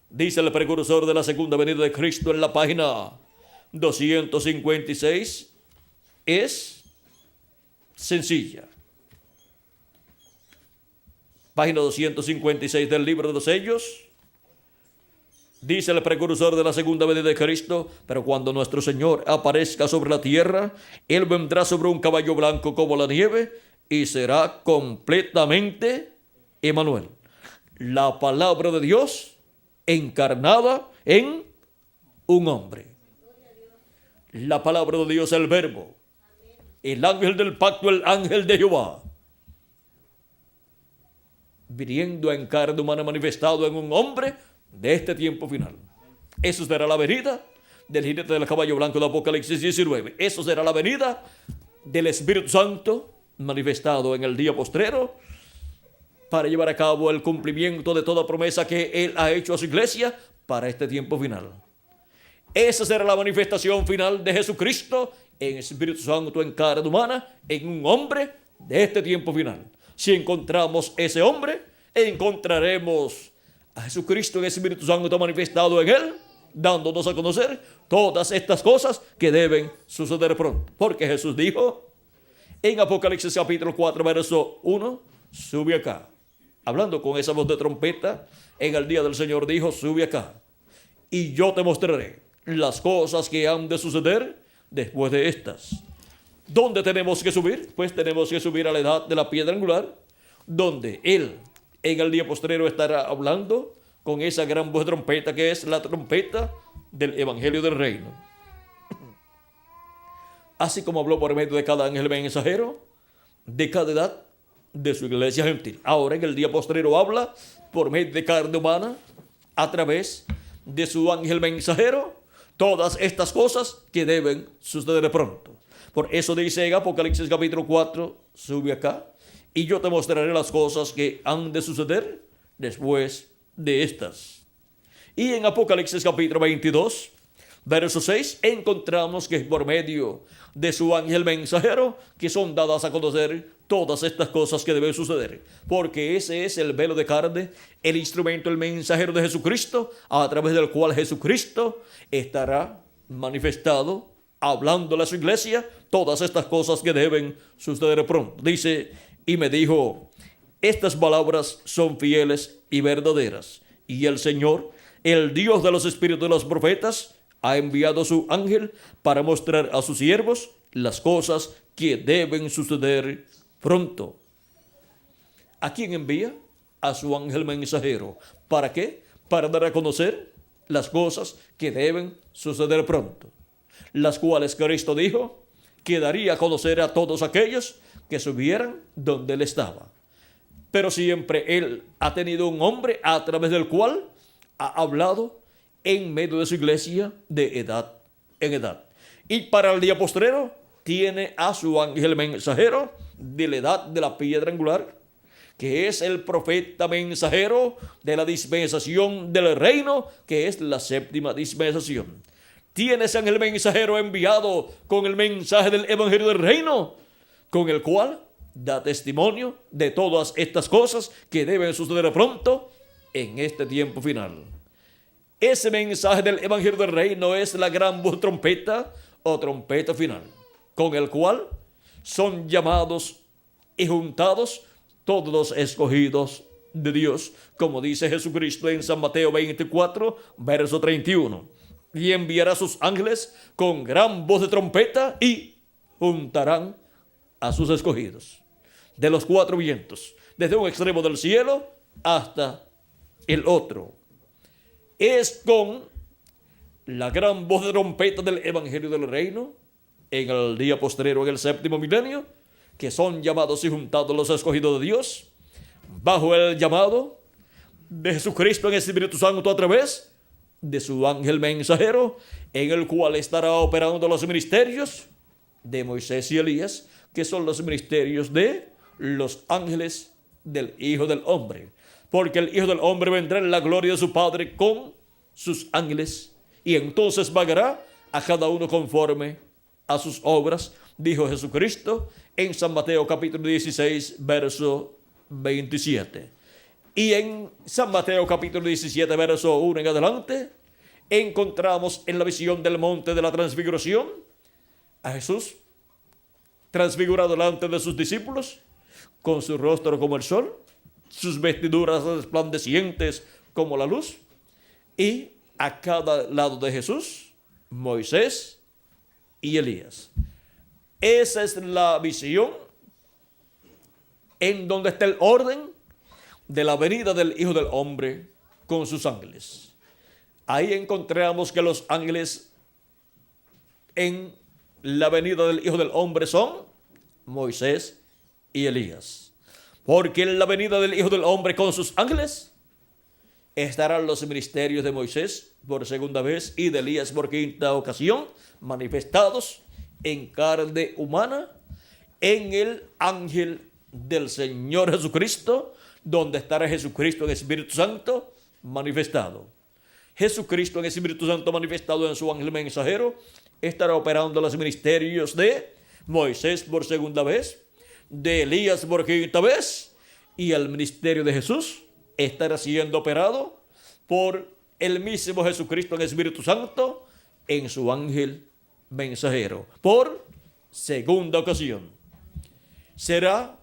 [SPEAKER 1] dice el precursor de la segunda venida de Cristo en la página 256, es sencilla. Página 256 del libro de los sellos. Dice el precursor de la segunda venida de Cristo, pero cuando nuestro Señor aparezca sobre la tierra, Él vendrá sobre un caballo blanco como la nieve y será completamente Emmanuel, la palabra de Dios encarnada en un hombre. La palabra de Dios, el Verbo, el ángel del pacto, el ángel de Jehová, viniendo en carne humana, manifestado en un hombre de este tiempo final. Eso será la venida del jinete del caballo blanco de Apocalipsis 19. Eso será la venida del Espíritu Santo manifestado en el día postrero para llevar a cabo el cumplimiento de toda promesa que Él ha hecho a su iglesia para este tiempo final. Esa será la manifestación final de Jesucristo en Espíritu Santo en carne humana, en un hombre de este tiempo final. Si encontramos ese hombre, encontraremos a Jesucristo en Espíritu Santo manifestado en él, dándonos a conocer todas estas cosas que deben suceder pronto. Porque Jesús dijo en Apocalipsis capítulo 4, verso 1, sube acá. Hablando con esa voz de trompeta, en el día del Señor dijo, sube acá, y yo te mostraré las cosas que han de suceder después de estas. ¿Dónde tenemos que subir? Pues tenemos que subir a la edad de la piedra angular, donde Él en el día postrero estará hablando con esa gran voz de trompeta que es la trompeta del Evangelio del Reino. Así como habló por medio de cada ángel mensajero de cada edad de su iglesia gentil. Ahora en el día postrero habla por medio de carne humana a través de su ángel mensajero todas estas cosas que deben suceder pronto. Por eso dice en Apocalipsis capítulo 4, sube acá y yo te mostraré las cosas que han de suceder después de estas. Y en Apocalipsis capítulo 22, verso 6, encontramos que por medio de su ángel mensajero que son dadas a conocer todas estas cosas que deben suceder. Porque ese es el velo de carne, el instrumento, el mensajero de Jesucristo, a través del cual Jesucristo estará manifestado, hablándole a su iglesia todas estas cosas que deben suceder pronto. Dice, y me dijo, estas palabras son fieles y verdaderas. Y el Señor, el Dios de los espíritus de los profetas, ha enviado su ángel para mostrar a sus siervos las cosas que deben suceder pronto. ¿A quién envía? A su ángel mensajero. ¿Para qué? Para dar a conocer las cosas que deben suceder pronto, las cuales Cristo dijo que daría a conocer a todos aquellos que subieran donde Él estaba. Pero siempre Él ha tenido un hombre a través del cual ha hablado en medio de su iglesia de edad en edad. Y para el día postrero tiene a su ángel mensajero de la edad de la piedra angular, que es el profeta mensajero de la dispensación del reino, que es la séptima dispensación. Tiene ese ángel mensajero enviado con el mensaje del evangelio del reino, con el cual da testimonio de todas estas cosas que deben suceder pronto en este tiempo final. Ese mensaje del evangelio del reino es la gran voz trompeta o trompeta final, con el cual son llamados y juntados todos los escogidos de Dios, como dice Jesucristo en San Mateo 24, verso 31. Y enviará a sus ángeles con gran voz de trompeta y juntarán a sus escogidos de los cuatro vientos, desde un extremo del cielo hasta el otro. Es con la gran voz de trompeta del evangelio del reino en el día postrero, en el séptimo milenio, que son llamados y juntados los escogidos de Dios, bajo el llamado de Jesucristo en el Espíritu Santo a través de su ángel mensajero, en el cual estará operando los ministerios de Moisés y Elías, que son los ministerios de los ángeles del Hijo del Hombre. Porque el Hijo del Hombre vendrá en la gloria de su Padre con sus ángeles, y entonces pagará a cada uno conforme a sus obras, dijo Jesucristo en San Mateo capítulo 16, verso 27. Y en San Mateo capítulo 17, verso 1 en adelante, encontramos en la visión del monte de la transfiguración a Jesús transfigurado delante de sus discípulos, con su rostro como el sol, sus vestiduras resplandecientes como la luz, y a cada lado de Jesús, Moisés y Elías. Esa es la visión en donde está el orden de la venida del Hijo del Hombre con sus ángeles. Ahí encontramos que los ángeles en la venida del Hijo del Hombre son Moisés y Elías. Porque en la venida del Hijo del Hombre con sus ángeles estarán los ministerios de Moisés por segunda vez y de Elías por quinta ocasión, manifestados en carne humana en el ángel del Señor Jesucristo, donde estará Jesucristo en Espíritu Santo manifestado. Jesucristo en Espíritu Santo manifestado en su ángel mensajero estará operando los ministerios de Moisés por segunda vez, de Elías por quinta vez, y el ministerio de Jesús estará siendo operado por el mismo Jesucristo en Espíritu Santo en su ángel mensajero por segunda ocasión. Será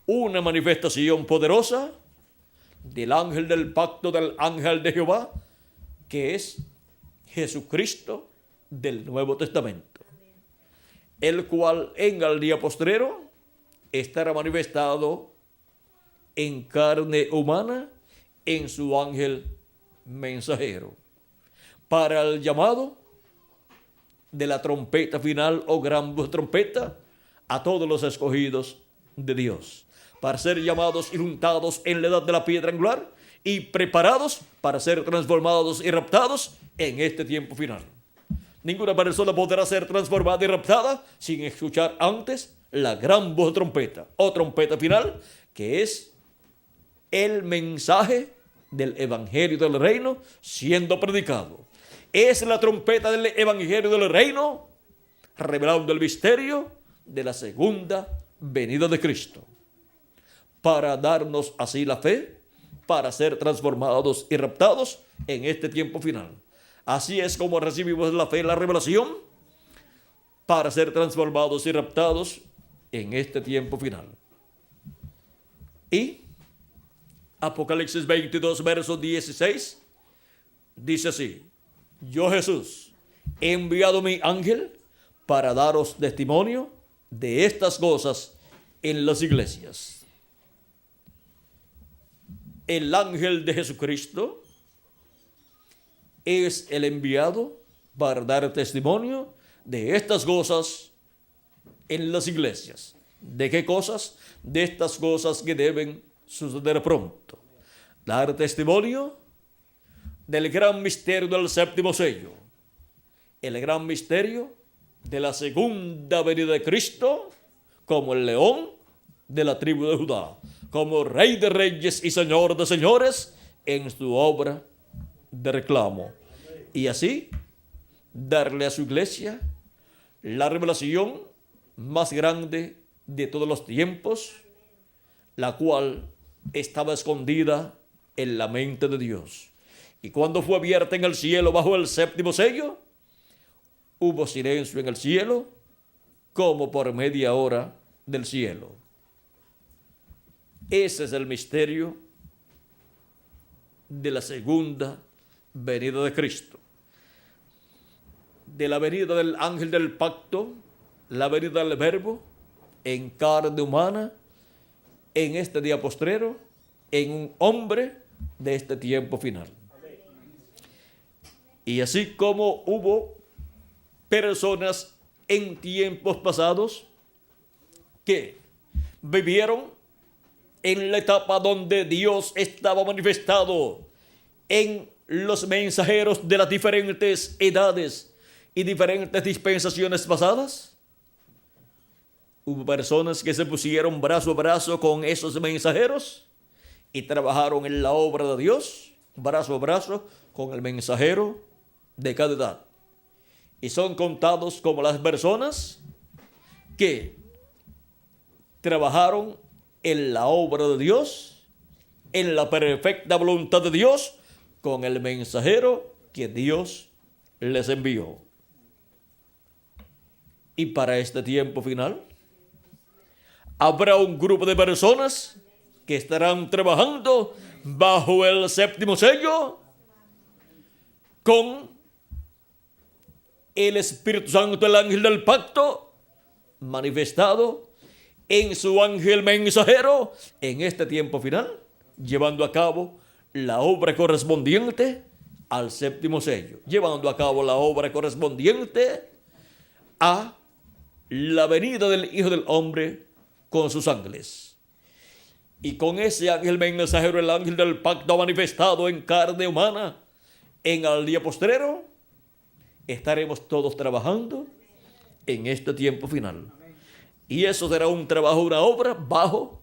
[SPEAKER 1] una manifestación poderosa del ángel del pacto, del ángel de Jehová, que es Jesucristo del Nuevo Testamento, el cual en el día postrero estará manifestado en carne humana en su ángel mensajero para el llamado de la trompeta final o gran trompeta a todos los escogidos de Dios, para ser llamados y juntados en la edad de la piedra angular y preparados para ser transformados y raptados en este tiempo final. Ninguna persona podrá ser transformada y raptada sin escuchar antes la gran voz de trompeta o trompeta final, que es el mensaje del Evangelio del Reino siendo predicado. Es la trompeta del Evangelio del Reino revelando el misterio de la segunda venida de Cristo, para darnos así la fe, para ser transformados y raptados en este tiempo final. Así es como recibimos la fe y la revelación para ser transformados y raptados en este tiempo final. Y Apocalipsis 22, verso 16, dice así: yo, Jesús, he enviado mi ángel para daros testimonio de estas cosas en las iglesias. El ángel de Jesucristo es el enviado para dar testimonio de estas cosas en las iglesias. ¿De qué cosas? De estas cosas que deben suceder pronto. Dar testimonio del gran misterio del séptimo sello, el gran misterio de la segunda venida de Cristo como el león de la tribu de Judá, como Rey de reyes y Señor de señores en su obra de reclamo. Y así darle a su iglesia la revelación más grande de todos los tiempos, la cual estaba escondida en la mente de Dios. Y cuando fue abierta en el cielo bajo el séptimo sello, hubo silencio en el cielo como por media hora del cielo. Ese es el misterio de la segunda venida de Cristo, de la venida del ángel del pacto, la venida del verbo en carne humana en este día postrero, en un hombre de este tiempo final. Y así como hubo personas en tiempos pasados que vivieron en la etapa donde Dios estaba manifestado en los mensajeros de las diferentes edades y diferentes dispensaciones pasadas, hubo personas que se pusieron brazo a brazo con esos mensajeros y trabajaron en la obra de Dios, brazo a brazo con el mensajero de cada edad. Y son contados como las personas que trabajaron en la obra de Dios, en la perfecta voluntad de Dios, con el mensajero que Dios les envió. Y para este tiempo final, habrá un grupo de personas que estarán trabajando bajo el séptimo sello con el Espíritu Santo, el ángel del pacto, manifestado en su ángel mensajero en este tiempo final, llevando a cabo la obra correspondiente al séptimo sello, llevando a cabo la obra correspondiente a la venida del Hijo del Hombre con sus ángeles. Y con ese ángel mensajero, el ángel del pacto manifestado en carne humana, en el día postrero, estaremos todos trabajando en este tiempo final. Y eso será un trabajo, una obra bajo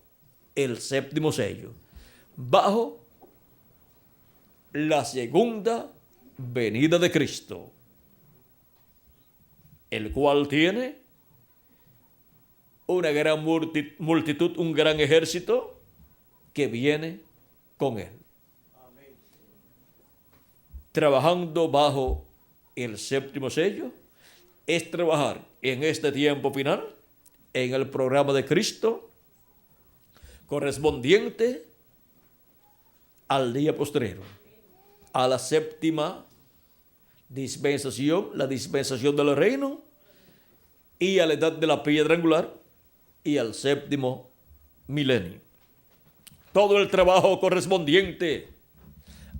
[SPEAKER 1] el séptimo sello, bajo la segunda venida de Cristo, el cual tiene una gran multitud, un gran ejército que viene con él. Trabajando bajo el séptimo sello es trabajar en este tiempo final en el programa de Cristo correspondiente al día postrero, a la séptima dispensación, la dispensación del reino, y a la edad de la piedra angular y al séptimo milenio. Todo el trabajo correspondiente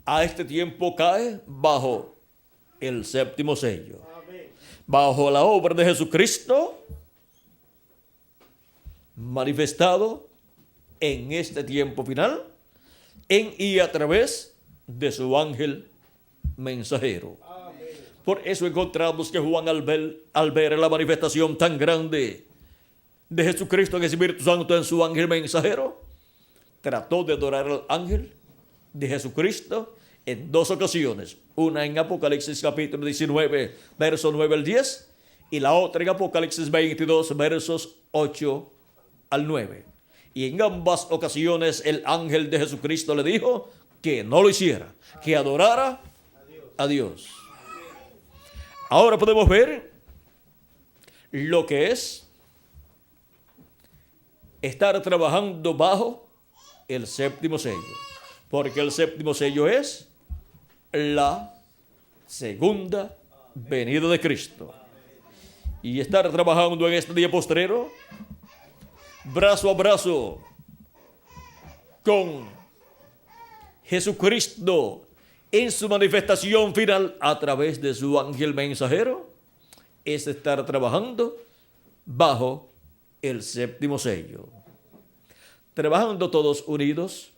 [SPEAKER 1] a este tiempo cae bajo el séptimo sello, bajo la obra de Jesucristo manifestado en este tiempo final, en y a través de su ángel mensajero. Por eso encontramos que Juan, al ver la manifestación tan grande de Jesucristo en el Espíritu Santo en su ángel mensajero, trató de adorar al ángel de Jesucristo en dos ocasiones. Una en Apocalipsis capítulo 19, versos 9 al 10, y la otra en Apocalipsis 22, versos 8 al 9. Y en ambas ocasiones el ángel de Jesucristo le dijo que no lo hiciera, que adorara a Dios. Ahora podemos ver lo que es estar trabajando bajo el séptimo sello, porque el séptimo sello es la segunda venida de Cristo. Y estar trabajando en este día postrero, brazo a brazo con Jesucristo en su manifestación final a través de su ángel mensajero, es estar trabajando bajo el séptimo sello. Trabajando todos unidos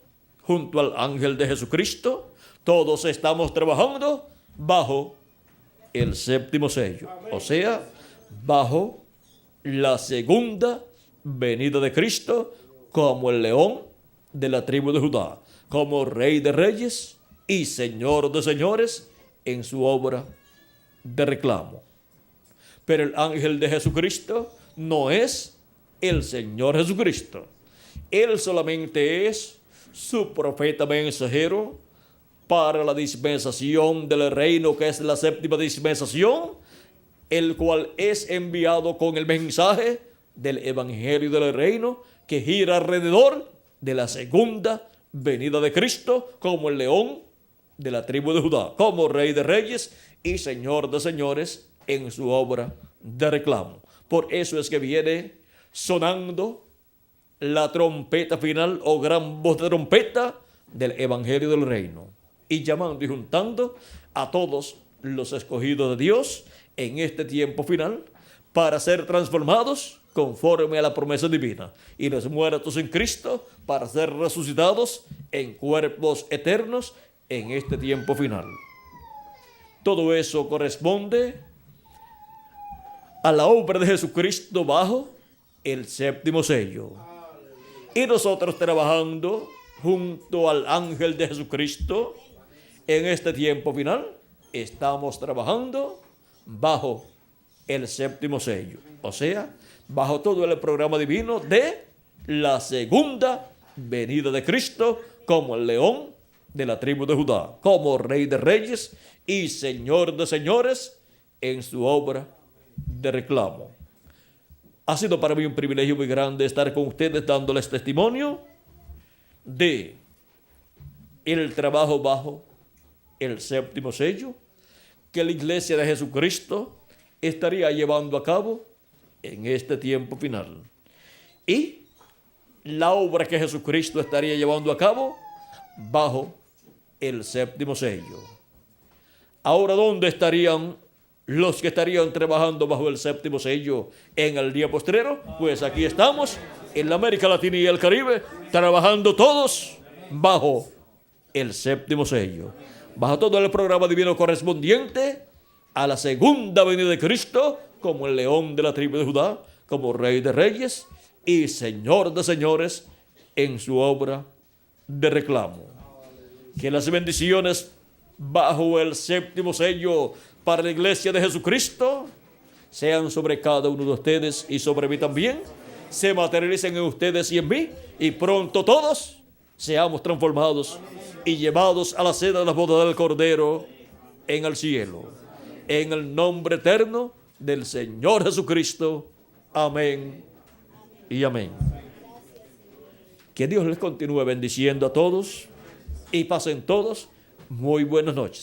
[SPEAKER 1] junto al ángel de Jesucristo, todos estamos trabajando bajo el séptimo sello, o sea, bajo la segunda venida de Cristo como el león de la tribu de Judá, como Rey de Reyes y Señor de Señores en su obra de reclamo. Pero el ángel de Jesucristo no es el Señor Jesucristo. Él solamente es su profeta mensajero para la dispensación del reino, que es la séptima dispensación, el cual es enviado con el mensaje del evangelio del reino que gira alrededor de la segunda venida de Cristo como el león de la tribu de Judá, como Rey de Reyes y Señor de Señores en su obra de reclamo. Por eso es que viene sonando la trompeta final o gran voz de trompeta del evangelio del reino y llamando y juntando a todos los escogidos de Dios en este tiempo final para ser transformados conforme a la promesa divina, y los muertos en Cristo para ser resucitados en cuerpos eternos en este tiempo final. Todo eso corresponde a la obra de Jesucristo bajo el séptimo sello. Y nosotros trabajando junto al ángel de Jesucristo en este tiempo final, estamos trabajando bajo el séptimo sello, o sea, bajo todo el programa divino de la segunda venida de Cristo como el león de la tribu de Judá, como Rey de Reyes y Señor de Señores en su obra de reclamo. Ha sido para mí un privilegio muy grande estar con ustedes dándoles testimonio de el trabajo bajo el séptimo sello que la Iglesia de Jesucristo estaría llevando a cabo en este tiempo final, y la obra que Jesucristo estaría llevando a cabo bajo el séptimo sello. Ahora, ¿dónde estarían los que estarían trabajando bajo el séptimo sello en el día postrero? Pues aquí estamos en la América Latina y el Caribe, trabajando todos bajo el séptimo sello, bajo todo el programa divino correspondiente a la segunda venida de Cristo como el león de la tribu de Judá, como Rey de Reyes y Señor de Señores en su obra de reclamo. Que las bendiciones bajo el séptimo sello para la iglesia de Jesucristo sean sobre cada uno de ustedes y sobre mí también, se materialicen en ustedes y en mí, y pronto todos seamos transformados y llevados a la cena de la boda del Cordero en el cielo. En el nombre eterno del Señor Jesucristo. Amén y amén. Que Dios les continúe bendiciendo a todos y pasen todos muy buenas noches.